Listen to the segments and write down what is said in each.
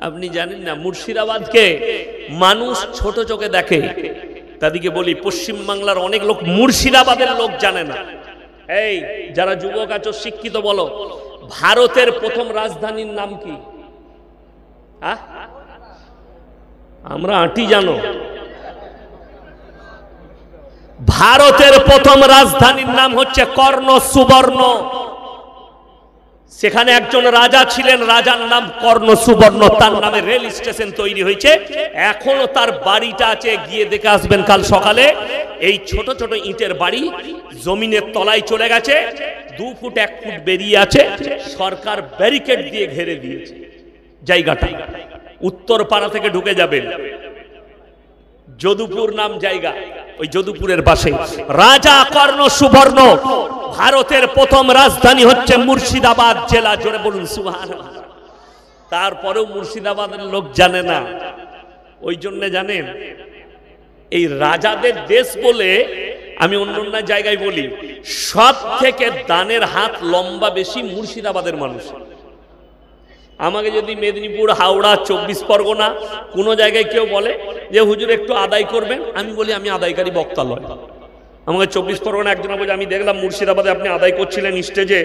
আপনি জানেন না মুর্শিদাবাদকে মানুষ ছোট চোখে দেখে। তাদেরকে বলি পশ্চিম বাংলার অনেক লোক মুর্শিদাবাদের লোক জানে না। এই যারা যুবক আছো শিক্ষিত বলো, ভারতের প্রথম রাজধানীর নাম কি? আমরা আঁটি জানো? ভারতের প্রথম রাজধানীর নাম হচ্ছে কর্ণ সুবর্ণ। সেখানে একজন রাজা ছিলেন, রাজার নাম কর্ণ সুবর্ণ। তার নামে রেল স্টেশন তৈরি হয়েছে, এখনো তার বাড়িটা আছে, গিয়ে দেখে আসবেন কাল সকালে। এই ছোট ছোট ইটের বাড়ি জমিনের তলায় চলে গেছে, 2 ফুট 1 ফুট বেরিয়ে আছে। সরকার ব্যারিকেড দিয়ে ঘিরে দিয়েছে জায়গাটা। উত্তর পাড়া থেকে ঢুকে যাবেন, যদুপুর নাম জায়গা, ওই যদুপুরের পাশে রাজা কর্ণ সুবর্ণ। ভারতের প্রথম রাজধানী হচ্ছে মুর্শিদাবাদ জেলা। জোরে বলুন সুবহানাল্লাহ। তারপরেও মুর্শিদাবাদের লোক জানে না। ওই জন্য জানেন, এই রাজাদের দেশ বলে আমি অন্য অন্য জায়গায় বলি, সব থেকে দানের হাত লম্বা বেশি মুর্শিদাবাদের মানুষ। আমাকে যদি মেদিনীপুর, হাওড়া, 24 পরগনা কোনো জায়গায় কেউ বলে যে হুজুর একটু আদায় করবেন, আমি বলি আমি আদায়কারী বক্তা নয়। আমাকে 24 পরগনা একজনা বলে, আমি দেখলাম মুর্শিদাবাদে আপনি আদায় করছিলেন স্টেজে,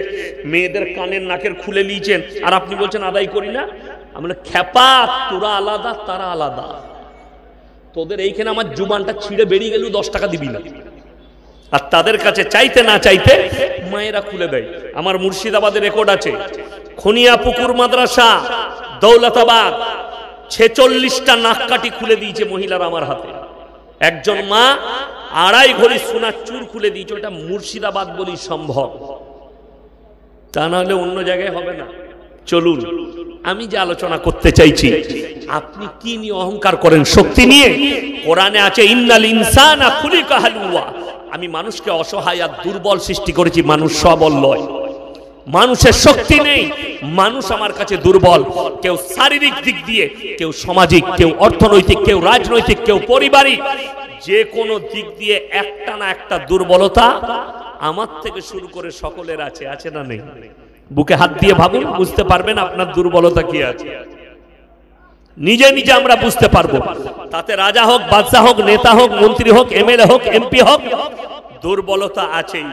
মেয়েদের কানের নাকের খুলে নিয়েছেন, আর আপনি বলছেন আদায় করি না। আমি বলি খ্যাপা, তোরা আলাদা তারা আলাদা। তোদের এইখানে আমার জুবানটা ছিঁড়ে বেরিয়ে গেলেও 10 টাকা দিবি না, আর তাদের কাছে চাইতে না চাইতে মায়েরা খুলে দেয়। আমার মুর্শিদাবাদের রেকর্ড আছে, খুনিয়া পুকুর মাদ্রাসা, দৌলতাবাদ, 46টা নাককাঠি খুলে দিয়েছে মহিলারা আমার হাতে। একজন মা 2.5 ভরি সোনার চুর খুলে দিয়েছে। ওটা মুর্শিদাবাদ বলি সম্ভব, তা নাহলে অন্য জায়গায় হবে না। চলুন, আমি যে আলোচনা করতে চাইছি, আপনি কি নিয়ে অহংকার করেন? শক্তি নিয়ে। কোরআনে আছে ইন্নাল ইনসানা খুলিকা হালুয়া। আমি মানুষকে অসহায় আর দুর্বল সৃষ্টি করেছি, মানুষ সবল নয়। মানুষের শক্তি নেই, মানুষ আমার কাছে দুর্বল। কেউ শারীরিক দিক দিয়ে, কেউ সামাজিক, কেউ অর্থনৈতিক, কেউ রাজনৈতিক, কেউ পারিবারিক। যে কোনো দিক দিয়ে একটা না একটা দুর্বলতা আমার থেকে শুরু করে সকলের আছে। আছে না নেই? বুকে হাত দিয়ে ভাবুন, বুঝতে পারবেন আপনার দুর্বলতা কি আছে। নিজে নিজে আমরা বুঝতে পারবো। তাতে রাজা হোক, বাদশা হোক, নেতা হোক, মন্ত্রী হোক, এমএলএ হোক, এমপি হোক, দুর্বলতা আছেই।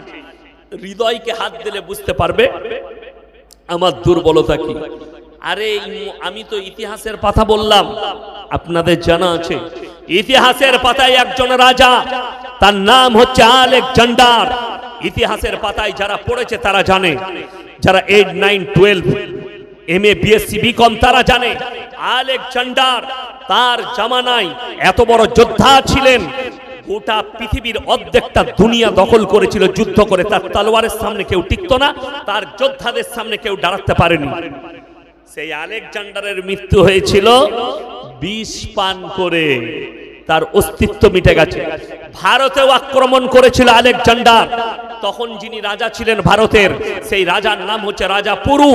হৃদয়কে হাত দিলে বুঝতে পারবে আমার দুর্বলতা কি। আরে আমি তো ইতিহাসের কথা বললাম, আপনাদের জানা আছে ইতিহাসের পাতায় একজন রাজা, তার নাম হচ্ছে আলেকজান্ডার। ইতিহাসের পাতায় যারা পড়েছে তারা জানে, যারা 8, 9, 12 MA, BSc, BCom তারা জানে আলেকজান্ডার তার জামানায় এত বড় যোদ্ধা ছিলেন। গোটা পৃথিবীর অর্ধেকটা দুনিয়া দখল করেছিল যুদ্ধ করে। তার তলোয়ারের সামনে কেউ টিকতো না, তার যোদ্ধাদের সামনে কেউ দাঁড়াতে পারেনি। সেই আলেকজান্ডারের মৃত্যু হয়েছিল বিষ পান করে, তার অস্তিত্ব মিটে গেছে। ভারতেও আক্রমণ করেছিল আলেকজান্ডার। তখন যিনি রাজা ছিলেন ভারতের, সেই রাজার নাম হচ্ছে রাজা পুরু।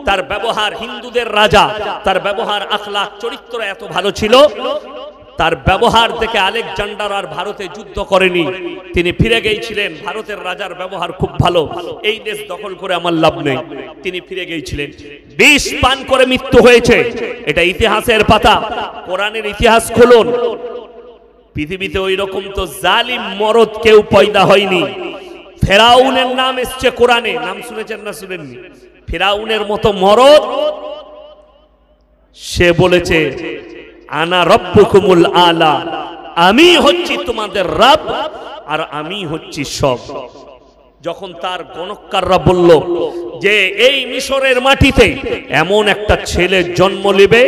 তার ব্যবহার হিন্দুদের রাজা, তার ব্যবহার আখলাক চরিত্র এত ভালো ছিল, তার ব্যবহার দেখে আলেকজান্ডার আর ভারতে যুদ্ধ করেনি, তিনি ফিরে গিয়েছিলেন। ভারতের রাজার ব্যবহার খুব ভালো, এই দেশ দখল করে আমার লাভ নেই, তিনি ফিরে গিয়েছিলেন। বিষ পান করে মৃত্যু হয়েছে, এটা ইতিহাসের পাতা। কোরআনের ইতিহাস খুলুন, পৃথিবীতে ওই রকম তো জালিম মরদ কেউ পয়দা হয়নি। ফেরাউনের নাম এসছে কোরআনে, নাম শুনেছেন না শুনেননি? ফেরাউনের মতো মরদ, সে বলেছে আনা রব্বুকুমুল আলা, আমি হচ্ছি তোমাদের রব আর আমি হচ্ছি সব। যখন তার গণককাররা বলল যে এই মিশরের মাটিতে এমন একটা ছেলে জন্ম নেবে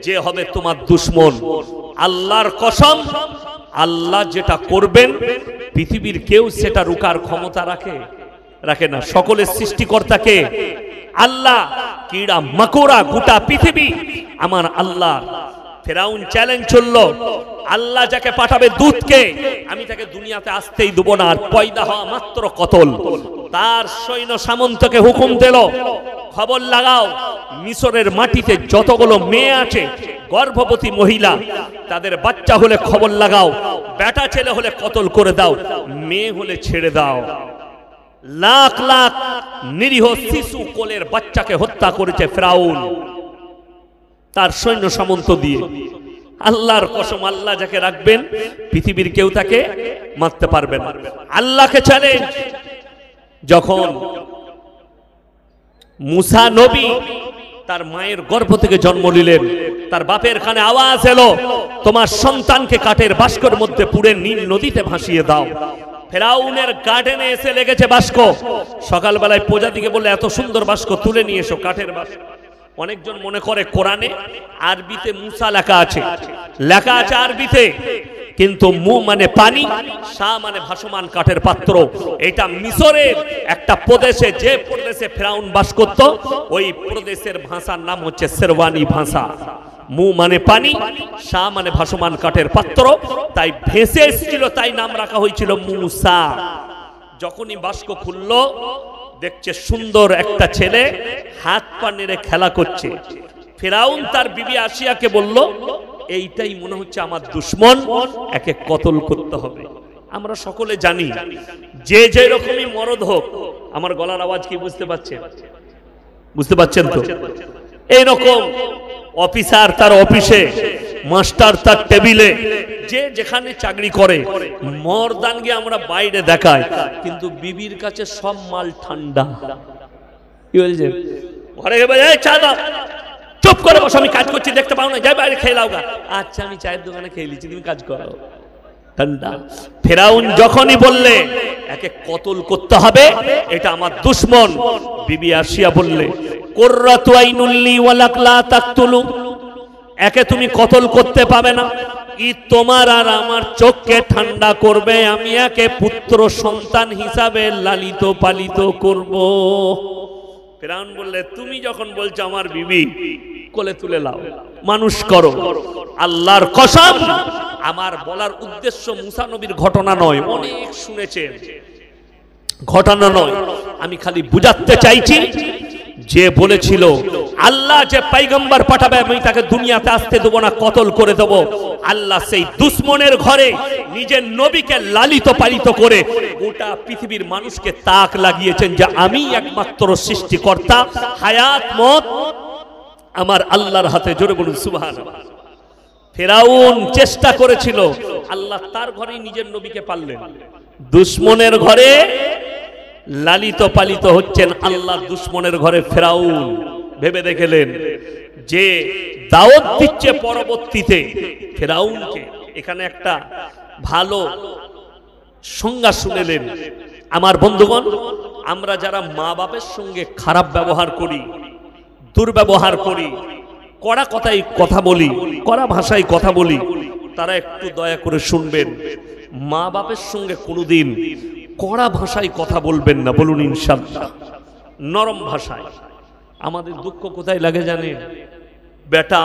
যে হবে তোমার দুশমন, আল্লাহর কসম, আল্লাহ যেটা করবেন পৃথিবীর কেউ সেটা রুকার ক্ষমতা রাখে না। সকলের সৃষ্টিকর্তাকে আল্লাহ, কীড়া মাকড়া গোটা পৃথিবী আমার আল্লাহ। ফেরাউন চ্যালেঞ্জ করল, আল্লাহ যাকে পাঠাবে দূতকে, আমি তাকে দুনিয়াতে আসতেই দেব না, আর পয়দা হওয়া মাত্র কতল। তার সৈন্য সামন্তকে হুকুম দিল, খবর লাগাও মিশরের মাটিতে যতগুলো মেয়ে আছে গর্ভবতী মহিলা, তাদের বাচ্চা হলে খবর লাগাও, বেটা ছেলে হলে কতল করে দাও, মেয়ে হলে ছেড়ে দাও। লাখ লাখ নিরীহ শিশু কোলের বাচ্চাকে হত্যা করেছে ফেরাউন। তার সৈন্য সামন্ত দিয়ে। আল্লাহর কসম, আল্লাহ যাকে রাখবেন পৃথিবীর কেউ তাকে মারতে পারবে না। আল্লাহকে চ্যালেঞ্জ। যখন মুসা নবী তার মায়ের গর্ভ থেকে জন্ম নিলেন, তার বাপের কানে আওয়াজ এলো, তোমার সন্তানকে কাঠের বাস্কর মধ্যে পুড়ে নীল নদীতে ভাসিয়ে দাও। ফেরাউনের গার্ডেনে এসে লেগেছে বাস্ক। সকালবেলায় প্রজাতিকে বললে এত সুন্দর বাস্ক তুলে নিয়ে এসো, কাঠের বাস্ক। অনেকজন মনে করে কোরআনে আরবিতে মুসা লেখা আছে, লেখা আছে আরবিতে, কিন্তু মু মানে পানি, সা মানে ভাসমান কাঠের পাত্র। এটা মিশরের একটা প্রদেশে, যে প্রদেশে ফেরাউন বাস করত, ওই প্রদেশের ভাষার নাম হচ্ছে শেরওয়ানি ভাষা। মু মানে পানি, সা মানে ভাসমান কাঠের পাত্র, তাই ভেসে এসেছিল, তাই নাম রাখা হয়েছিল মুসা। যখনই বাস্ক খুলল, দেখছে সুন্দর একটা ছেলে হাত পা নেড়ে খেলা করছে। ফেরাউন তার বিবি আসিয়াকে বলল, এইটাই মনে হচ্ছে আমার দুশ্মন, একে কতল করতে হবে। আমরা সকলে জানি, যে যে রকমই মরদ হোক, আমার গলার আওয়াজ কি বুঝতে পারছেন? বুঝতে পারছেন তো? এইরকম অফিসার তার অফিসে, মাস্টার তার টেবিলে, যে যেখানে চাকরি করে, মর্দানকে আমরা বাইরে দেখাই, কিন্তু বিবির কাছে সব মাল ঠান্ডা। কি বলছে? ঘরে চা দাও, চুপ করে বসো, আমি কাজ করছি, দেখতে পাও না, যাই বাইরে খেয়ে লাও গা। আচ্ছা, আমি চায়ের দোকানে খেয়ে নিচ্ছি, তুমি কাজ করো। ঠান্ডা। ফেরাউন যখনই বললে একে কতল করতে হবে, এটা আমার দুশ্মন, বিবি আসিয়া বললে, কুররাতু আইনুল্লি ওয়ালাক লা তাকতুলু, একে তুমি কতল করতে পাবে না, ই তোমার আর আমার চোখকে ঠান্ডা করবে, আমি একে পুত্র সন্তান হিসাবে লালিত পালিত করব। ফেরাউন বললে, তুমি যখন বলছো আমার বিবি, কোলে তুলে লাও, মানুষ করো। আল্লাহর কসম, আমার বলার উদ্দেশ্য মুসা নবীর ঘটনা নয়, অনেক শুনেছেন, ঘটনা নয়, আমি খালি বুঝাতে চাইছি। যে বলেছিল আল্লাহ যে পয়গম্বর পাঠাবে, আমি তাকে দুনিয়াতে আসতে দেবো না, কতল করে দেব, আল্লাহ সেই দুশ্মনের ঘরে নিজের নবীকে লালিত পালিত করে গোটা পৃথিবীর মানুষকে তাক লাগিয়েছেন যে আমি একমাত্র সৃষ্টিকর্তা, হায়াত মত আমার আল্লাহর হাতে। জোরে বলুন সুবহানাল্লাহ। ফেরাউন চেষ্টা করেছিল, আল্লাহ তার ঘরেই নিজের নবীকে পাললেন। দুশ্মনের ঘরে লালিত পালিত হচ্ছেন আল্লাহর দুশ্মনের ঘরে ফেরাউন। ভেবে দেখলেন যে দাওয়াত দিচ্ছে পরবর্তীতে ফেরাউনকে। এখানে একটা ভালো সংজ্ঞা শুনেলেন আমার বন্ধুগণ। আমরা যারা মা বাপের সঙ্গে খারাপ ব্যবহার করি, দুর্ব্যবহার করি, কড়া কথায় কথা বলি, কড়া ভাষায় কথা বলি, তারা একটু দয়া করে শুনবেন, মা বাপের সঙ্গে কোনোদিন কড়া ভাষায় কথা বলবেন না, বলুন ইনশাআল্লাহ, নরম ভাষায়। আমাদের দুঃখ কোথায় লাগে জানেন? বেটা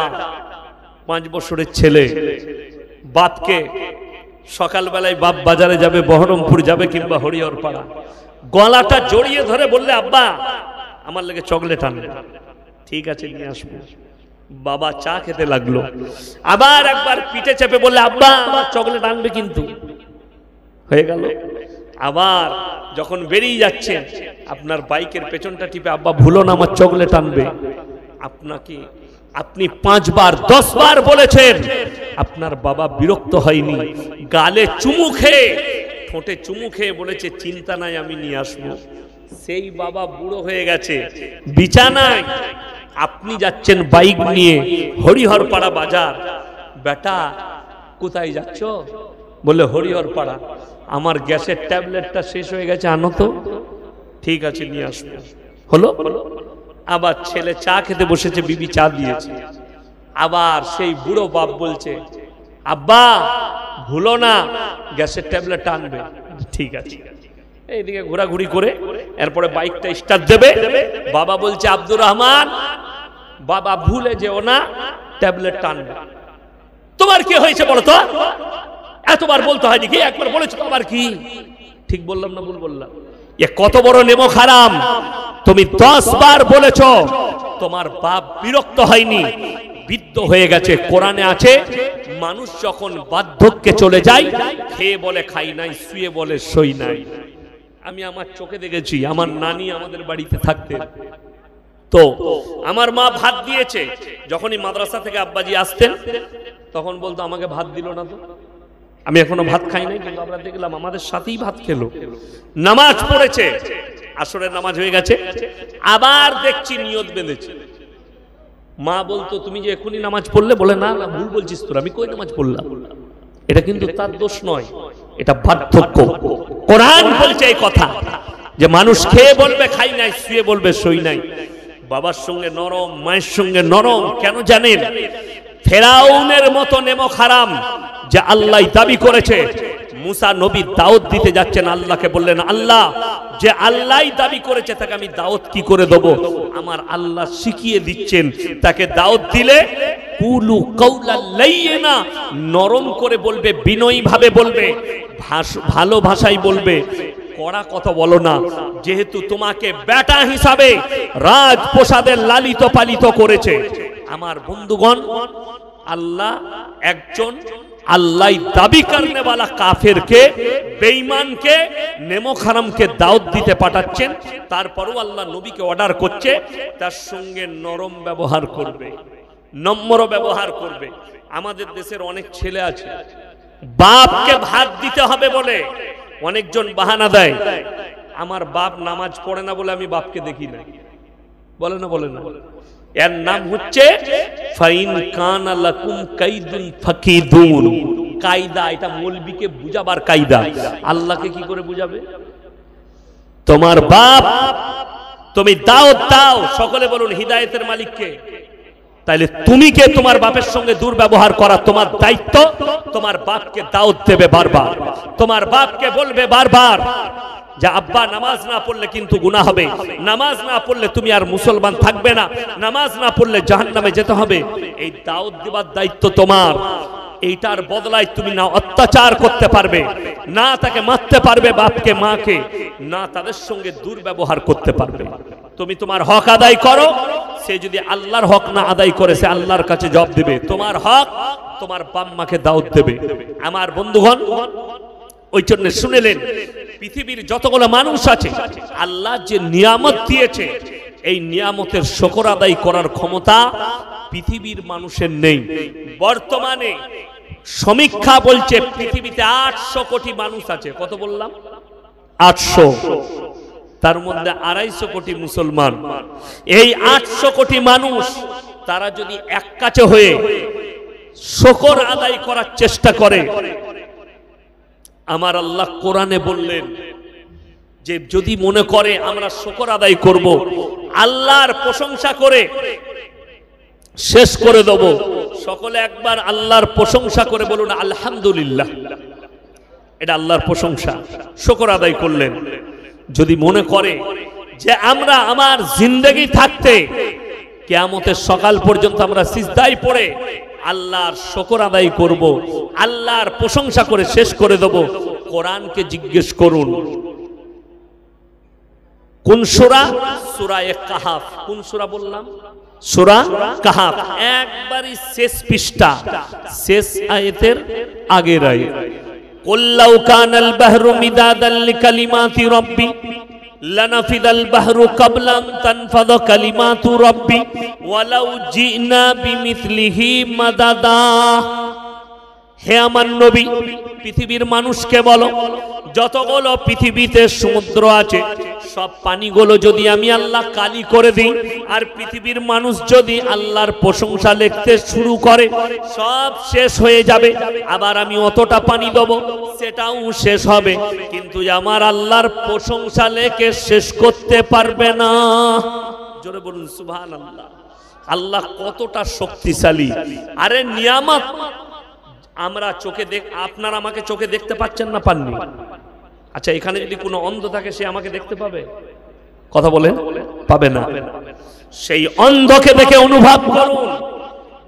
5 বছরের ছেলে বাপকে সকালবেলায় বাপ বাজারে যাবে, বহরমপুর যাবে কিংবা হরিহরপাড়া, গলাটা জড়িয়ে ধরে বললে, আব্বা আমার লাগে চকলেট আনবে। ঠিক আছে, নিয়ে আসবো। বাবা চা খেতে লাগলো, আবার একবার পিঠে চেপে বললে, আব্বা আমার চকলেট আনবে কিন্তু। হয়ে গেল। আবার যখন বেরিয়ে যাচ্ছেন, আপনার বাইকের পেছনটা টিপে, আব্বা ভুলো না আমার চকলেট আনবে। আপনাকে আপনি 5 বার 10 বার বলেছেন, আপনার বাবা বিরক্ত হয়নি, গালে চুমু খেয়ে, ঠোঁটে চুমু খেয়ে বলেছে, চিন্তা নাই আমি নিয়ে আসবো। সেই বাবা বুড়ো হয়ে গেছে, বিছানায়। আপনি যাচ্ছেন বাইক নিয়ে হরিহরপাড়া বাজার। বেটা কোথায় যাচ্ছ? বলে হরিহরপাড়া। আমার গ্যাসের ট্যাবলেটটা শেষ হয়ে গেছে, আনো তো। ঠিক আছে, নিয়ে আসবো। হলো। আবার ছেলে চা খেতে বসেছে, বিবি চা দিয়েছে। আবার সেই বুড়ো বাপ বলছে, আব্বা ভুলো না গ্যাসের ট্যাবলেট আনবে। ঠিক আছে। এইদিকে ঘোরাঘুরি করে এরপরে বাইকটা স্টার্ট দেবে। বাবা বলছে, আব্দুর রহমান বাবা ভুলে যেও না, ট্যাবলেট আনবে। তোমার কি হয়েছে বলো তো? এতবার বলতে হয় নাকি? একবার বলেছো তো, আবার কি? ঠিক বললাম না ভুল বললাম? এ কত বড় নেমো খারাম! তুমি 10 বার বলেছ, তোমার বাপ বিরক্ত হয়নি, বিদ্ধ হয়ে গেছে। কোরআনে আছে, মানুষ যখন বার্ধক্যে চলে যায়, খেয়ে বলে খাই নাই, শুয়ে বলে সই নাই। আমি আমার চোখে দেখেছি, আমার নানি আমাদের বাড়িতে থাকতেন, তো আমার মা ভাত দিয়েছে, যখনই মাদ্রাসা থেকে আব্বাজি আসতেন তখন বলতো আমাকে ভাত দিল না তো, আমি এখনো ভাত খাই নাই, কিন্তু আমরা দেখলাম আমাদের সাথেই ভাত খেলো। নামাজ পড়েছে, আসরের নামাজ হয়ে গেছে, আবার দেখছি নিয়ত বেঁধেছে। মা বলতো তুমি যে এখনই নামাজ পড়লে, বলে না না ভুল বলছিস তোর, আমি কই নামাজ পড়লাম। এটা কিন্তু তার দোষ নয়, এটা বার্ধক্য। কোরআন বলছে এই কথা যে মানুষ খেয়ে বলবে খাই নাই, শুয়ে বলবে সই নাই। বাবার সঙ্গে নরম, মায়ের সঙ্গে নরম, কেন জানেন? ফেরাউনের মতো নেমক হারাম যে আল্লাহ দাবি করেছে। মুসা নবী দাওয়াত দিতে যাচ্ছেন, আল্লাহকে বললেন আল্লাহ যে আল্লাহ দাবি করেছে তাকে আমি দাওয়াত কি করে দেব? আমার আল্লাহ শিখিয়ে দিচ্ছেন তাকে দাওয়াত দিলে কুলু কাউলাল লাইয়িনা, নরম করে বলবে, বিনয়ী ভাবে বলবে, ভালো ভাষায় বলবে, কড়া কথা বলো না। যেহেতু তোমাকে বেটা হিসাবে রাজপ্রাসাদের লালিত পালিত করেছে। আমার বন্ধুগণ, আল্লাহ একজন আল্লাহ দাবি করনে वाला কাফেরকে, বেঈমানকে, নেমক হারামকে দাওয়াত দিতে পাঠাচ্ছেন। তারপরও আল্লাহ নবীকে অর্ডার করছে তার সঙ্গে নরম ব্যবহার করবে, নম্র ব্যবহার করবে। আমাদের দেশের অনেক ছেলে আছে, বাপকে ভাত দিতে হবে বলে অনেকজন বাহানা দেয়, আমার বাপ নামাজ পড়ে না বলে আমি বাপকে দেখি না, বলে না, বলে না। এর নাম হচ্ছে ফাইন কানা লাকুম কাইদুন ফাকিদুন, কায়দা। এটা মৌলবীকে বুঝাবার কায়দা, আল্লাহকে কি করে বুঝাবে? তোমার বাপ, তুমি দাওয়াত দাও, সকলে বলুন হিদায়াতের মালিককে। তাইলে তুমি কে তোমার বাপের সঙ্গে দুর্ব্যবহার করা তোমার দায়িত্ব। তোমার বাপকে দাওয়াত দেবে বারবার, তোমার বাপকে বলবে বারবার যে আব্বা নামাজ না পড়লে কিন্তু গুনাহ হবে, নামাজ না পড়লে তুমি আর মুসলমান থাকবে না, নামাজ না পড়লে জাহান্নামে যেতে হবে। এই দাওয়াত দেবার দায়িত্ব তোমার। এইটার বদলায় তুমি না অত্যাচার করতে পারবে, না তাকে মারতে পারবে বাপকে মাকে, না তাদের সঙ্গে দুর্ব্যবহার করতে পারবে। তুমি তোমার হক আদায় করো, সে যদি আল্লাহর হক না আদায় করে সে আল্লাহর কাছে জবাব দেবে। তোমার হক তোমার বাপ মাকে দাওয়াত দেবে। আমার বন্ধুগণ, ওই জন্য শুনেলেন পৃথিবীর যতগুলো মানুষ আছে আল্লাহ যে নিয়ামত দিয়েছে, এই নিয়ামতের শুকর আদায় করার ক্ষমতা পৃথিবীর মানুষের নেই। বর্তমানে সমীক্ষা বলছে পৃথিবীতে 800 কোটি মানুষ আছে। কত বললাম? 800। তার মধ্যে 250 কোটি মুসলমান। এই 800 কোটি মানুষ তারা যদি এক কাছে হয়ে শুকর আদায় করার চেষ্টা করে, আমার আল্লাহ কোরআনে বললেন যে যদি মনে করে আমরা শুকর আদায় করব, আল্লাহর প্রশংসা করে শেষ করে দেব, সকলে একবার আল্লাহর প্রশংসা করে বলুন আলহামদুলিল্লাহ। এটা আল্লাহর প্রশংসা, শুকর আদায় করলেন। যদি মনে করে যে আমরা আমার জিন্দেগি থাকতে কিয়ামতের সকাল পর্যন্ত আমরা সিজদায় পড়ে আল্লাহর শুকর আদায় করব, আল্লাহর প্রশংসা করে শেষ করে দেব, কোরআনকে জিজ্ঞেস করুন কোন সূরা? সূরা কাহাফ। কোন সূরা বললাম? সূরা কাহাফ। একবারই শেষ পৃষ্ঠা, শেষ আয়াতের আগের আয়াত। কুল লাউ কানাল বাহরু মিদাদাল লিকালিমাতি রাব্বি লানাফিদাল বাহরু ক্বাবলা আন তানফাদা কালিমাতু রাব্বি ওয়ালাউ জিনা বিমিথলিহি মাদাদা। হে আমার নবী, পৃথিবীর মানুষকে বলো যতগুলো পৃথিবীতে সমুদ্র আছে সব পানিগুলো যদি আমি আল্লাহ কালি করে দিই, আর পৃথিবীর মানুষ যদি আল্লাহর প্রশংসা লিখতে শুরু করে, সব শেষ হয়ে যাবে। আবার আমি অতটা পানি দেবো, সেটাও শেষ হবে, কিন্তু আমার আল্লাহর প্রশংসা লেখে শেষ করতে পারবে না। জোরে বলুন সুবহানাল্লাহ। আল্লাহ কতটা শক্তিশালী। আরে নিয়ামত আমরা চোখে আপনারা আমাকে চোখে দেখতে পাচ্ছেন না, পাননি? আচ্ছা, এখানে যদি কোনো অন্ধ থাকে সে আমাকে দেখতে পাবে? কথা বলেন, পাবে না। সেই অন্ধকে দেখে অনুভব করুন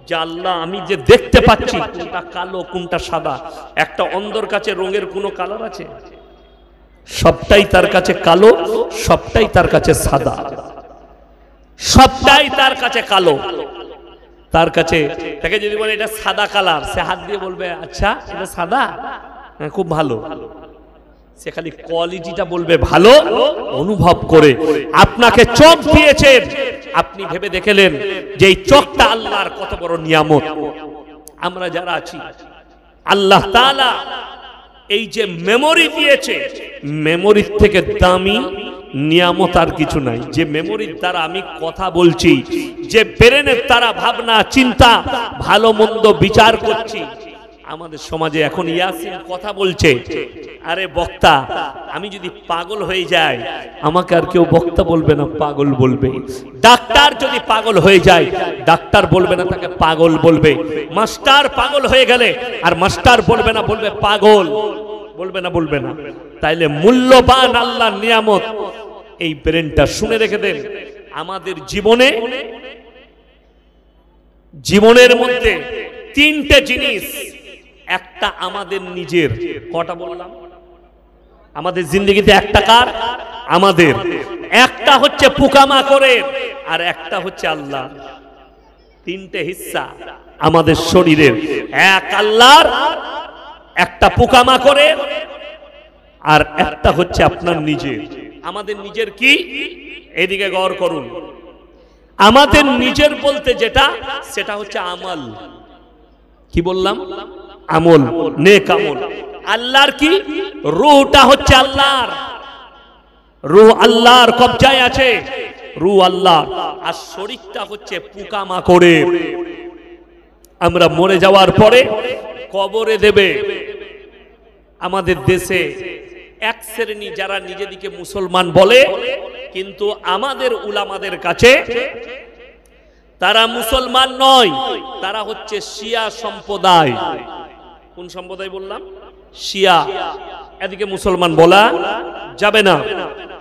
যে আল্লাহ আমি যে দেখতে পাচ্ছি কোনটা কালো কোনটা সাদা। একটা অন্ধর কাছে রঙের কোনো কালার আছে? সবটাই তার কাছে কালো, সবটাই তার কাছে সাদা, সবটাই তার কাছে কালো। তার কাছে তাকে যদি বলে এটা সাদা কালার, সে হাত দিয়ে বলবে আচ্ছা এটা সাদা, খুব ভালো। সে খালি কোয়ালিটিটা বলবে ভালো অনুভব করে। আপনাকে চোখ দিয়েছেন, আপনি ভেবে দেখলেন যে এই চোখটা আল্লাহর কত বড় নিয়ামত। আমরা যারা আছি, আল্লাহ তাআলা এই যে মেমোরি দিয়েছে, মেমোরির থেকে দামি নিয়ামত আর কিছু নাই। যে মেমোরির দ্বারা আমি কথা বলছি, যে ব্রেনের দ্বারা ভাবনা চিন্তা ভালো মন্দ বিচার করছি। আমাদের সমাজে এখন ইয়াসিন কথা বলছে, আরে বক্তা, আমি যদি পাগল হয়ে যাই আমাকে আর কেউ বক্তা বলবে না, পাগল বলবে। ডাক্তার যদি পাগল হয়ে যায় ডাক্তার বলবে না, তাকে পাগল বলবে। মাস্টার পাগল হয়ে গেলে আর মাস্টার বলবে না, বলবে পাগল। বলবে না। তাইলে মূল্যবান আল্লাহর নিয়ামত এই ব্রেনটা। শুনে রেখে দেন, আমাদের জীবনের মধ্যে তিনটে জিনিস, একটা আমাদের নিজের, কটা বললাম? আমাদের জিন্দগিতে একটা কার? আমাদের। একটা হচ্ছে পোকামাকড়ের, আর একটা হচ্ছে আল্লাহ। তিনটে হিস্সা আমাদের শরীরের, এক আল্লাহর, একটা পোকামাকড়ের, আর একটা হচ্ছে আপনার নিজের। আমাদের নিজের কি? এদিকে গৌর করুন। আমাদের নিজের বলতে যেটা, সেটা হচ্ছে আমল। কি বললাম? আমল, নেক আমল। আল্লাহর কি? রূহটা হচ্ছে আল্লাহর। রূহ আল্লাহর কবজায় আছে, রূহ আল্লাহ। আর শরীরটা হচ্ছে পোকামাকড়ের। আমরা মরে যাওয়ার পরে কবরে দেবে। আমাদের দেশে এক শ্রেণী যারা নিজেদিকে মুসলমান বলে, কিন্তু আমাদের উলামাদের কাছে তারা মুসলমান নয়, তারা হচ্ছে শিয়া সম্প্রদায়। কোন সম্প্রদায় বললাম? শিয়া। এদিকে মুসলমান বলা যাবে না।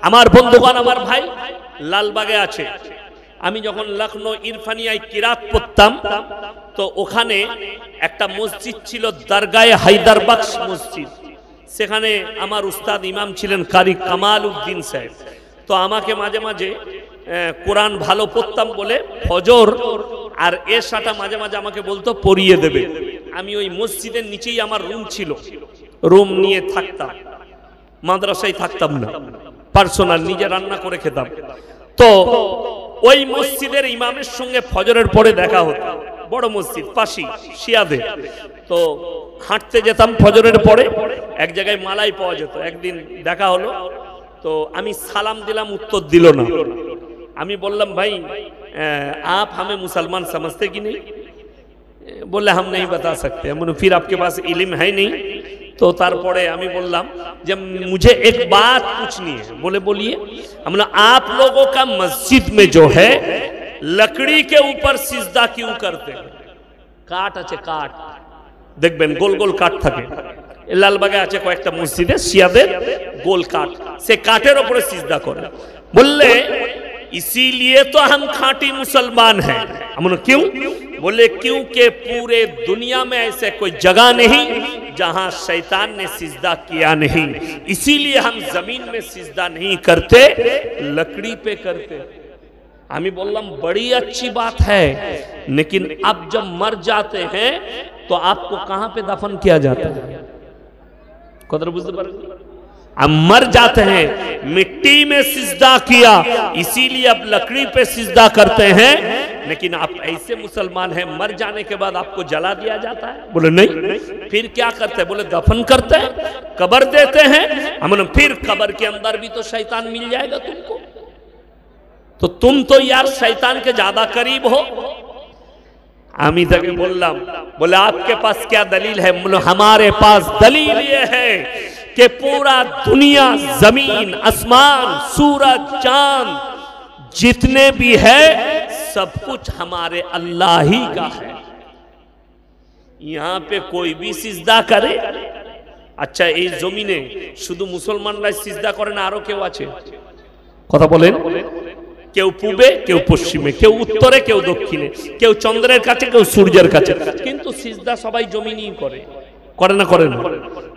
আমার বন্ধুগণ, আমার ভাই লালবাগে আছে। আমি যখন লখনৌ ইরফানিয়ায় কিরাত পড়তাম, তো ওখানে একটা মসজিদ ছিল, দরগায়ে হায়দারবখশ মসজিদ। সেখানে আমার উস্তাদ ইমাম ছিলেন কারি কামাল উদ্দিন সাহেব। তো আমাকে মাঝে মাঝে কোরআন ভালো পড়তাম বলে ফজর আর এশাটা মাঝে মাঝে আমাকে বলতো পড়িয়ে দেবে। আমি ওই মসজিদের নিচেই আমার রুম ছিল, রুম নিয়ে থাকতাম, মাদ্রাসায় থাকতাম না, পার্সোনাল নিজে রান্না করে খেতাম। তো ওই মসজিদের ইমামের সঙ্গে ফজরের পরে দেখা হতো। বড় মসজিদ, পাশি, শিয়াদের। তো হাঁটতে যেতাম ফজরের পরে, এক জায়গায় মালাই পাওয়া যেত। একদিন দেখা হলো, তো আমি সালাম দিলাম, উত্তর দিল না। আমি বললাম, ভাই आप हमें मुसलमान समझते कि नहीं? बोले हम नहीं बता सकते। फिर आपके पास इल्म है नहीं? तो तारपरे আমি বললাম যে मुझे एक बात पूछनी है। बोले बोलिए। हम बोला आप लोगों का मस्जिद में जो है लकड़ी के ऊपर सिजदा क्यों करते हैं? কাঠ আছে, কাঠ দেখবেন গোল গোল কাঠ থাকে। লালবাগে আছে কয়েকটা মসজিদে শিয়াদের গোল কাঠ, সে কাঠের উপরে সিজদা করে। বললে इसीलिए तो हम खाटी मुसलमान हैं। हमने क्यों? बोले क्योंकि पूरे दुनिया में ऐसे कोई जगह नहीं जहां शैतान ने सिजदा किया नहीं, इसीलिए हम जमीन में सिजदा नहीं करते, लकड़ी पे करते। আমি বললাম बड़ी अच्छी बात है, लेकिन अब जब मर जाते हैं तो आपको कहां पे दफन किया जाता है? कदर बुझते पारें? हम मर जाते हैं, मिट्टी में सिजदा किया, इसीलिए अब लकड़ी पे सिजदा करते हैं। लेकिन आप ऐसे मुसलमान हैं, मर जाने के बाद आपको जला दिया जाता है? बोले नहीं। फिर क्या करते हैं? बोले दफन करते हैं, कब्र देते हैं। हमने फिर कब्र के अंदर भी तो शैतान मिल जाएगा तुमको, तो तुम तो यार शैतान के ज्यादा करीब हो। आमी तक बोललाम, बोले आपके पास क्या दलील है? हमारे पास दलील ये है कि पूरा दुनिया, जमीन, आसमान, सूरज, चांद जितने भी है सब कुछ हमारे अल्लाह ही का है। यहाँ पे कोई भी सिजदा करे। अच्छा, এই জমিনে শুধু মুসলমানরাই সিজদা করে না, আরো কেউ আছে? কথা বলেন। কেউ পূবে, কেউ পশ্চিমে, কেউ উত্তরে, কেউ দক্ষিণে, কেউ চন্দ্রের কাছে, কেউ সূর্যের কাছে, কিন্তু সিজদা সবাই জমিনেই করে। করে না? করে না?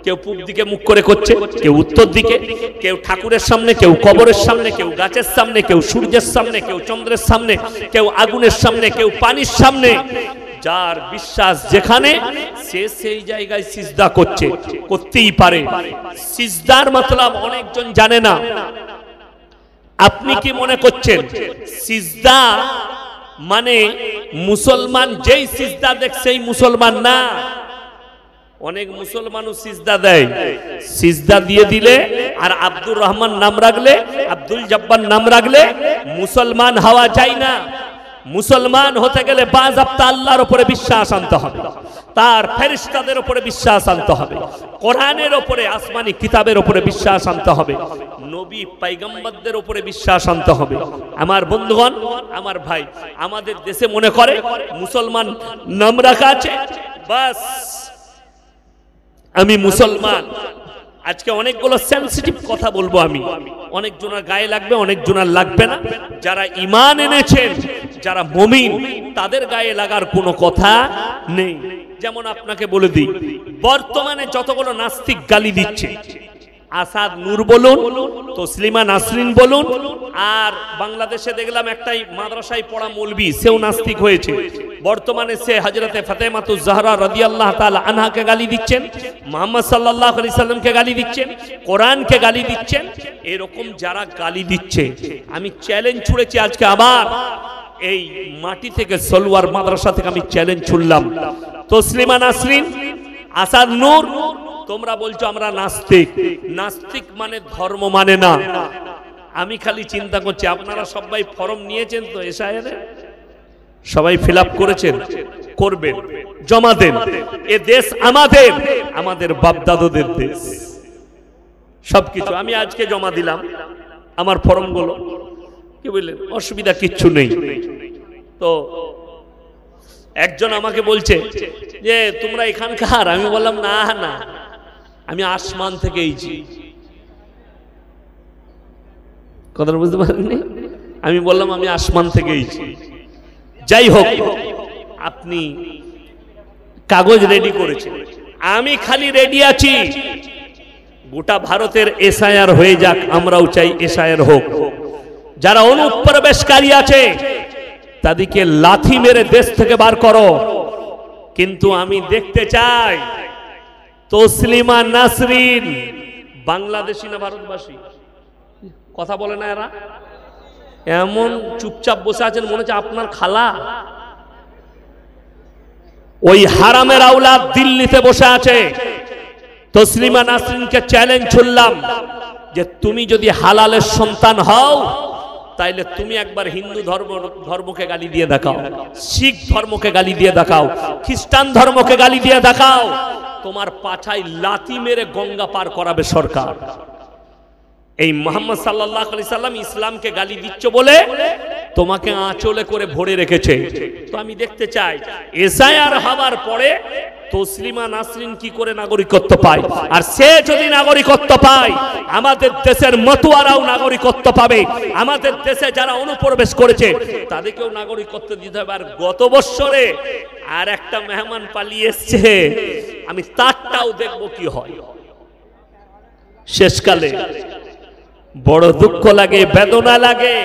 কেউ পূব দিকে মুখ করে করছে, কেউ উত্তর দিকে, কেউ ঠাকুরের সামনে, কেউ কবরের সামনে, কেউ গাছের সামনে, কেউ সূর্যের সামনে, কেউ চন্দ্রের সামনে, কেউ আগুনের সামনে, কেউ পানির সামনে। যার বিশ্বাস যেখানে সে সেই জায়গায় সিজদা করছে, করতেই পারে। সিজদার মতলব অনেকজন জানে না। আপনি কি মনে করছেন সিজদা মানে মুসলমান যেই সিজদা দেখে সেই মুসলমান? না, অনেক মুসলমানও সিজদা দেয়। সিজদা দিয়ে দিলে আর আব্দুর রহমান নাম রাখলে, আব্দুল জব্বার নাম রাখলে মুসলমান হওয়া যায় না। মুসলমান হতে গেলে বাযাবতা আল্লাহর উপরে বিশ্বাস আনতে হবে, তার ফেরেশতাদের উপরে বিশ্বাস আনতে হবে, কোরআনের উপরে, আসমানি কিতাবের উপরে বিশ্বাস আনতে হবে, নবী পয়গম্বরদের উপরে বিশ্বাস আনতে হবে। আমার বন্ধুগণ, আমার ভাই, আমাদের দেশে মনে করে মুসলমান নাম রাখা আছে, বাস আমি মুসলমান। আজকে অনেকগুলো সেনসিটিভ কথা বলবো আমি, অনেক জনের গায়ে লাগবে, অনেক জনের লাগবে না। যারা ঈমান এনেছেন, যারা মুমিন, তাদের গায়ে লাগার কোনো কথা নেই। যেমন আপনাকে বলে দিই, বর্তমানে যতগুলো নাস্তিক গালি দিচ্ছে, আসাদ নূর বলুন, তসলিমা নাসরিন বলুন, আর বাংলাদেশে দেখলাম একটাই মাদ্রাসায় পড়া মৌলবি, সেও নাস্তিক হয়েছে। বর্তমানে সে হযরতে ফাতেমাতুজ জাহরা রাদিয়াল্লাহু তাআলা আনহাকে গালি দিচ্ছেন, মুহাম্মদ সাল্লাল্লাহু আলাইহি সাল্লামকে গালি দিচ্ছেন, কোরআনকে গালি দিচ্ছেন। এরকম যারা গালি দিচ্ছে, আমি চ্যালেঞ্জ ছুড়েছি আজকে আবার এই মাটি থেকে, সলওয়ার মাদ্রাসা থেকে আমি চ্যালেঞ্জ ছুড়লাম, তসলিমা নাসরিন, আসাদ নূর, তোমরা বলছো আমরা নাস্তিক। নাস্তিক মানে ধর্ম মানে না। আমি খালি চিন্তা করছি, আপনারা সবাই ফর্ম নিয়েছেন তো এসআইয়ের? সবাই ফিল আপ করেছেন? করবেন, জমা দেন। এ দেশ আমাদের, আমাদের বাপদাদাদের দেশ। সবকিছু আমি আজকে জমা দিলাম আমার ফর্মগুলো, কি বললেন, অসুবিধা কিচ্ছু নেই। তো একজন আমাকে বলছে যে তোমরা এখানকার, আমি বললাম না না, আমি আসমান থেকে এইছি। কথা বুঝতে পারেননি? আমি বললাম আমি আসমান থেকে এইছি। যাই হোক, আপনি কাগজ রেডি করেছেন, আমি খালি রেডি আছি। গোটা ভারতের এসআইআর হয়ে যাক, আমরাও চাই এসআইআর হোক। যারা অনুপ্রবেশকারী আছে তাদেরকে লাথি মেরে দেশ থেকে বার করো, কিন্তু আমি দেখতে চাই তসলিমা নাসরিন বাংলাদেশী না ভারতবাসী? কথা বলে না এরা, এমন চুপচাপ বসে আছেন মনে হচ্ছে আপনার খালা। ওই হারামের আওলাদ দিল্লিতে বসে আছে। তসলিমা নাসরিনকে চ্যালেঞ্জ ছুড়লাম যে তুমি যদি হালালের সন্তান হও, তাইলে তুমি একবার হিন্দু ধর্মকে গালি দিয়ে দেখাও, শিখ ধর্মকে গালি দিয়ে দেখাও, খ্রিস্টান ধর্মকে গালি দিয়ে দেখাও, তোমার পাছায় লাথি মেরে গঙ্গা পার করাবে সরকার। এই মুহাম্মদ সাল্লাল্লাহু আলাইহি সাল্লাম ইসলামকে গালি দিচ্ছ বলে তোমাকে আঁচলে করে ভরে রেখেছে। তো আমি দেখতে চাই এসআইআর হওয়ার পরে তসলিমা নাসরিন কি করে নাগরিকত্ব পায়, আর সে যদি নাগরিকত্ব পায় আমাদের দেশের মতুয়ারাও নাগরিকত্ব পাবে। আমাদের দেশে যারা অনুপ্রবেশ করেছে তাদেরকেও নাগরিকত্ব দিতে হবে। আর গত বছরে আর একটা মেহমান পালিয়ে এসছে, আমি তারটাও দেখব কি হয়। শেষকালে বড় দুঃখ লাগে, বেদনা লাগে।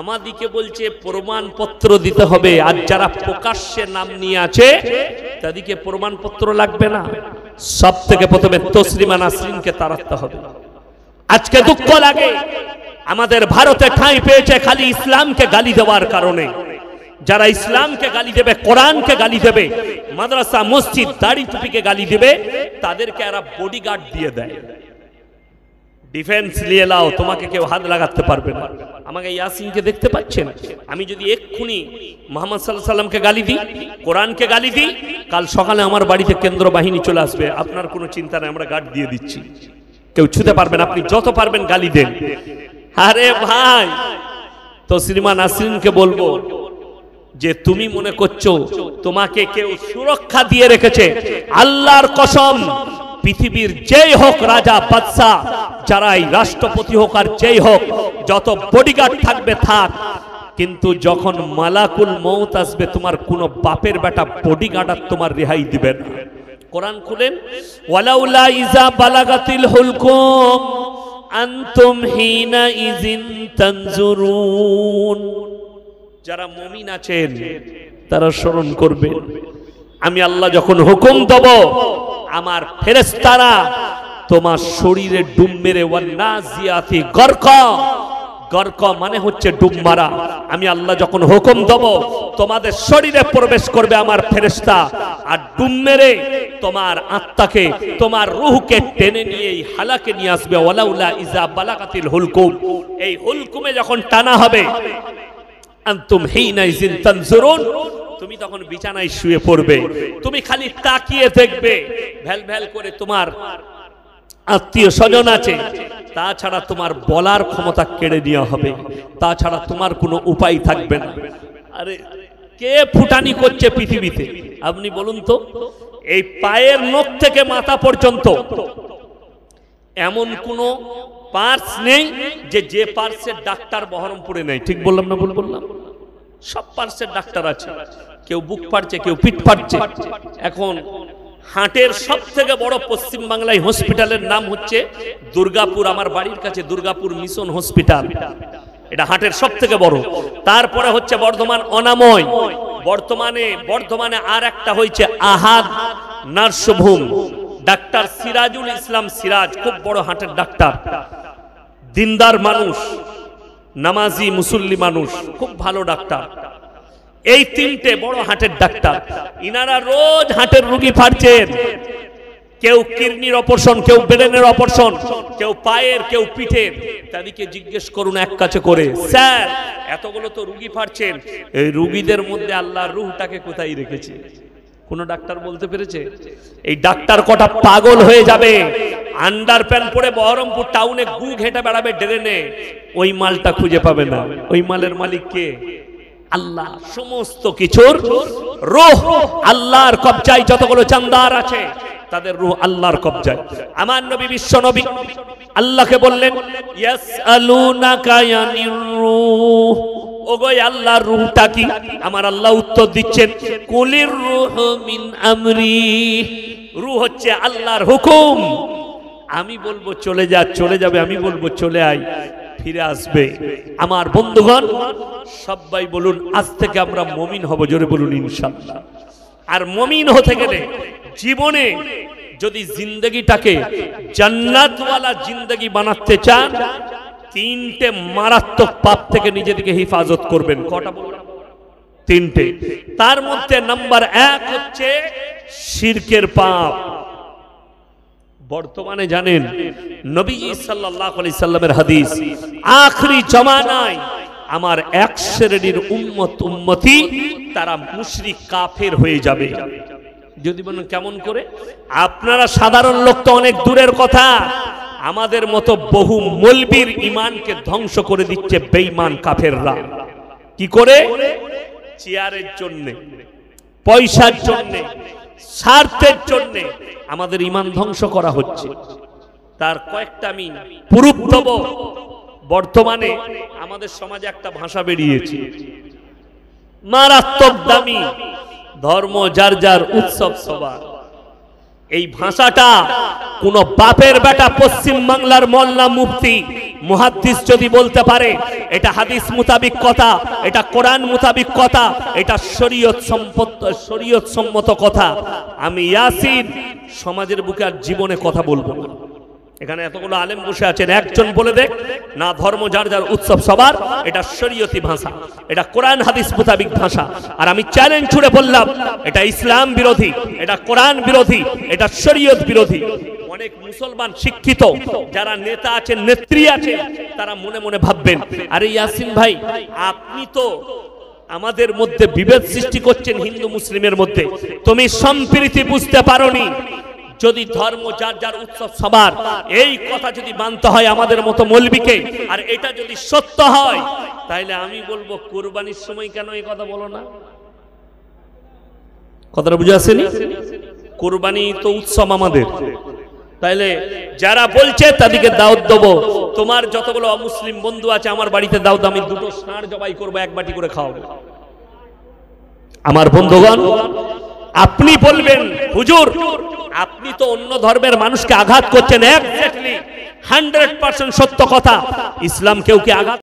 আমাদিকে বলছে প্রমাণপত্র দিতে হবে, আর যারা প্রকাশ্যে নাম নিয়ে আছে তাদেরকে প্রমাণপত্র লাগবে না। সব থেকে প্রথমে তসলিমা নাসরিনকে তাড়াতে হবে। আজকে দুঃখ লাগে, আমাদের ভারতে ঠাঁই পেয়েছে খালি ইসলামকে গালি দেওয়ার কারণে। যারা ইসলামকে গালি দেবে, কোরআনকে গালি দেবে, মাদ্রাসা মসজিদ দাড়ি টুপিকে গালি দেবে, তাদেরকে এরা বডিগার্ড দিয়ে দেয়। ডিফেন্স নিয়ে লাও, তোমাকে কেউ হাত লাগাতে পারবে না। আমাকে ইয়াসিনকে দেখতে পাচ্ছেন? আমি যদি এক্ষুনি মুহাম্মদ সাল্লাল্লাহু আলাইহি সাল্লামকে গালি দিই, কোরআনকে গালি দিই, কাল সকালে আমার বাড়িতে কেন্দ্র বাহিনী চলে আসবে। আপনার কোনো চিন্তা নেই, আমরা গার্ড দিয়ে দিচ্ছি, কেউ ছুতে পারবেন। আপনি যত পারবেন গালি দেন। আরে ভাই, তসলিমা নাসরিনকে বলবো যে তুমি মনে করছো তোমাকে কেউ সুরক্ষা দিয়ে রেখেছে? আল্লাহর কসম, পৃথিবীর যেই হোক রাজা বাদশা, যারাই রাষ্ট্রপতি হোক আর যেই হোক, যত বডিগার্ড থাকবে থাক, কিন্তু যখন মালাকুল মউত আসবে তোমার কোন বাপের বেটা বডিগার্ড আর তোমার রেহাই দিবে না। কোরআন খুলেন, ওয়ালাউলা ইজা বালাগাতিল হুলকুম আনতুম হিনা ইজিন তানজুরুন। যারা মুমিন আছেন তারা স্মরণ করবে আমি আল্লাহ যখন হুকুম দেব আমার ফেরেশতারা তোমার শরীরে ডুব মেরে ওয়ান্নাজিয়াতি গরকা, গরকা মানে হচ্ছে ডুব মারা। আমি আল্লাহ যখন হুকুম দেব তোমাদের শরীরে প্রবেশ করবে আমার ফেরেশতা, আর ডুব মেরে তোমার আত্মাকে তোমার রূহকে টেনে নিয়ে এই হালাকে নিয়ে আসবে। ওয়ালাউলা ইজা বালাগাতিল হুলকুম, এই হুলকুমে যখন টানা হবে আনতুম হিনাইজিন তানজুরুন, তুমি তখন বিছানায় শুয়ে পড়বে, তুমি খালি তাকিয়ে দেখবে। ভ্যাল ভ্যাল করে তোমার আত্মীয় স্বজন আছে, তাছাড়া তোমার বলার ক্ষমতা কেড়ে নেওয়া হবে, তাছাড়া তোমার কোনো উপায় থাকবে না। আরে কে ফুটানি করছে পৃথিবীতে আপনি বলুন তো? এই পায়ের নখ থেকে মাথা পর্যন্ত এমন কোনো পার্স নেই যে পার্সের ডাক্তার বহরমপুরে নেই। ঠিক বললাম না ভুল বললাম? সব পার্সের ডাক্তার আছে। কেউ বুক ফাটছে, কেউ পিঠ ফাটছে। এখন হাটের সব থেকে বড় পশ্চিম বাংলায় হসপিটালের নাম হচ্ছে দুর্গাপুর, আমার বাড়ির কাছে দুর্গাপুর মিশন হসপিটাল, এটা হাটের সব থেকে বড়। তারপরে হচ্ছে বর্ধমান অনাময়, বর্তমানে আর একটা হয়েছে আহাদ নার্সভূম, ডাক্তার সিরাজুল ইসলাম সিরাজ, খুব বড় হাটের ডাক্তার, দিনদার মানুষ, নামাজি মুসল্লি মানুষ, খুব ভালো ডাক্তার। এই তিনটে বড় হাটের ডাক্তার, ইনারা রোজ হাটের রোগী ফাড়ছেন। কেউ কিডনির অপারেশন, কেউ ব্রেনের অপারেশন, কেউ পায়ের, কেউ পিঠের। তাদেরকে জিজ্ঞেস করুন এক কাছে করে, স্যার এতগুলো তো রোগী ফাড়ছেন, এই রোগীদের মধ্যে আল্লাহর রূহটাকে কোথায় রেখেছে? কোন ডাক্তার বলতে পেরেছে? এই ডাক্তার কটা পাগল হয়ে যাবে, আন্ডার প্যান্ট পরে বহরমপুর টাউনে গু ঘেটে বেড়াবে ড্রেনে, ওই মালটা খুঁজে পাবে না। ওই মালের মালিক কে? আল্লাহ। সমস্ত কিছুর রূহ আল্লাহর কবজায়, যতগুলো জানদার আছে তাদের রূহ আল্লাহর কবজায়। আমার নবী বিশ্ব নবী আল্লাহকে বললেন ইয়াসআলুনাকা ইয়ানির রূহ, ওগো আল্লাহর রূহটা কি? আমার আল্লাহ উত্তর দিচ্ছেন কুলির রূহু মিন আমরি, রূহ হচ্ছে আল্লাহর হুকুম। আমি বলবো চলে যা, চলে যাবে, আমি বলবো চলে আয়, ফিরে আসবে। আমার বন্ধুগণ সবাই বলুন আজ থেকে আমরা মুমিন হব, জোরে বলুন ইনশাআল্লাহ। আর মুমিন হতে গেলে জীবনে যদি জিন্দগিটাকে জান্নাতওয়ালা জিন্দগি বানাতে চান, তিনটে মারাত্মক পাপ থেকে নিজেদেরকে হেফাজত করবেন। কটা বলুন? তিনটে। তার মধ্যে নাম্বার 1 হচ্ছে শিরকের পাপ। বর্তমানে জানেন নবীজি সাল্লাল্লাহু আলাইহি সাল্লামের হাদিস, আখরি জামানায় আমার এক শ্রেণীর উম্মতি তারা মুশরিক কাফের হয়ে যাবে। যদি বলেন কেমন করে? আপনারা সাধারণ লোক তো অনেক দূরের কথা, আমাদের মতো বহু মৌলবীর ঈমানকে ধ্বংস করে দিচ্ছে বেঈমান কাফেররা। কি করে? চেয়ারের জন্য, পয়সার জন্য, স্বার্থের জন্য আমাদের ঈমান ধ্বংস করা হচ্ছে। তার কয়েকটা আমি প্রুফ দেব। বর্তমানে আমাদের সমাজে একটা ভাষা বেরিয়েছে মারাত্মক দামি, ধর্ম যার যার উৎসব সবার। এই ভাষাটা কোন বাপের বেটা পশ্চিম বাংলার মোল্লা মুফতি মুহাদ্দিস যদি বলতে পারে এটা হাদিস মুতাবিক কথা, এটা কোরআন মুতাবিক কথা, এটা শরীয়ত সম্মত কথা, আমি ইয়াসিন সমাজের বুকে আর জীবনে কথা বলবো না। এখানে এতগুলো আলেম বসে আছেন, একজন বলে দেখ না ধর্ম যার যার উৎসব সবার, এটা শরীয়তি ভাষা, এটা কোরআন হাদিস মুতাবিক ভাষা। আর আমি চ্যালেঞ্জ ছুড়ে বললাম এটা ইসলাম বিরোধী, এটা কোরআন বিরোধী, এটা শরীয়ত বিরোধী। অনেক মুসলমান শিক্ষিত যারা নেতা আছেন, নেত্রী আছেন, তারা মনে মনে ভাববেন আরে ইয়াসিন ভাই আপনি তো আমাদের মধ্যে বিভেদ সৃষ্টি করছেন হিন্দু মুসলিমের মধ্যে, তুমি সম্প্রীতি বুঝতে পারোনি। যদি ধর্ম যার যার উৎসব সবার এই কথা যদি মানতে হয় আমাদের মতো মৌলবীকে, আর এটা যদি সত্য হয়, তাহলে আমি বলবো কুরবানির সময় কেন এই কথা বলো না? কথাটা বুঝে আসেনি? কুরবানি তো উৎসব আমাদের, তাইলে যারা বলছে তাদেরকে দাওয়াত দেবো। তোমার যতগুলো অমুসলিম বন্ধু আছে আমার বাড়িতে দাওয়াত, আমি দুটো ষাঁড় জবাই করবো, এক বাটি করে খাওয়াবো। আমার বন্ধুগণ আপনি বলবেন হুজুর আপনি তো অন্য ধর্মের মানুষকে আঘাত করছেন, এক্স্যাক্টলি 100% সত্য কথা। ইসলাম কেউ কি আঘাত